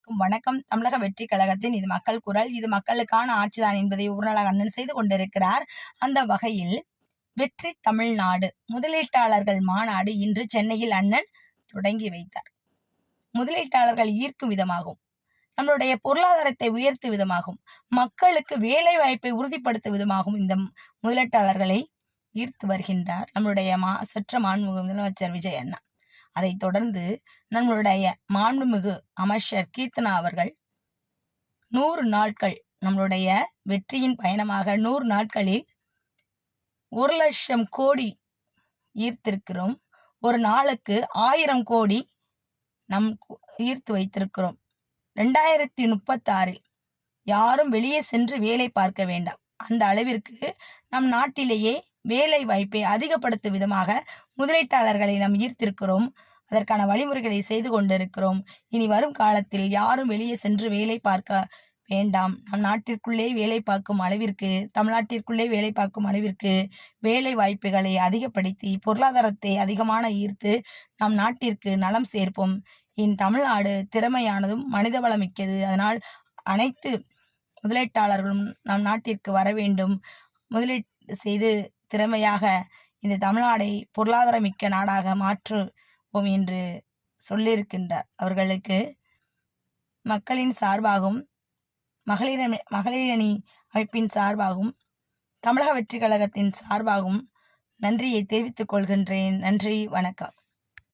அனைவருக்கும் வணக்கம். தமிழக வெற்றி கழகத்தின் இது மக்கள் குரல். இது மக்களுக்கான ஆட்சிதான் என்பதை ஒரு நாளாக அண்ணன் செய்து கொண்டிருக்கிறார். அந்த வகையில் வெற்றி தமிழ்நாடு முதலீட்டாளர்கள் மாநாடு இன்று சென்னையில் அண்ணன் தொடங்கி வைத்தார். முதலீட்டாளர்கள் ஈர்க்கும் விதமாகும், நம்மளுடைய பொருளாதாரத்தை உயர்த்தும் விதமாகும், மக்களுக்கு வேலை வாய்ப்பை உறுதிப்படுத்தும் விதமாகும் இந்த முதலீட்டாளர்களை ஈர்த்து வருகின்றார் நம்மளுடைய சற்ற மாண்புமிகு முதலமைச்சர் விஜய் அண்ணா. அதை தொடர்ந்து நம்மளுடைய மாண்புமிகு அமைச்சர் கீர்த்தனா அவர்கள் 100 நாட்கள் நம்மளுடைய வெற்றியின் பயணமாக 100 நாட்களில் 1,00,000 கோடி ஈர்த்திருக்கிறோம். ஒரு நாளுக்கு 1000 கோடி நம் ஈர்த்து வைத்திருக்கிறோம். 2036 யாரும் வெளியே சென்று வேலை பார்க்க வேண்டாம். அந்த அளவிற்கு நம் நாட்டிலேயே வேலை வாய்ப்பை அதிகப்படுத்தும் விதமாக முதலீட்டாளர்களை நாம் ஈர்த்திருக்கிறோம். அதற்கான வழிமுறைகளை செய்து கொண்டிருக்கிறோம். இனி வரும் காலத்தில் யாரும் வெளியே சென்று வேலை பார்க்க வேண்டாம். நம் நாட்டிற்குள்ளே வேலை பார்க்கும் அளவிற்கு, தமிழ்நாட்டிற்குள்ளே வேலை பார்க்கும் அளவிற்கு வேலை வாய்ப்புகளை அதிகப்படுத்தி பொருளாதாரத்தை அதிகமான ஈர்த்து நம் நாட்டிற்கு நலம் சேர்ப்போம். தமிழ்நாடு திறமையானதும் மனிதவளம் மிக்கது. அதனால் அனைத்து முதலீட்டாளர்களும் நம் நாட்டிற்கு வர வேண்டும். முதலீடு செய்து திறமையாக இந்த தமிழ்நாடை பொருளாதாரமிக்க நாடாக மாற்றுவோம் என்று சொல்லியிருக்கின்றார். அவர்களுக்கு மக்களின் சார்பாகவும் மகளிரணி அமைப்பின் சார்பாகவும் தமிழக வெற்றி கழகத்தின் சார்பாகவும் நன்றியை தெரிவித்துக் கொள்கின்றேன். நன்றி, வணக்கம்.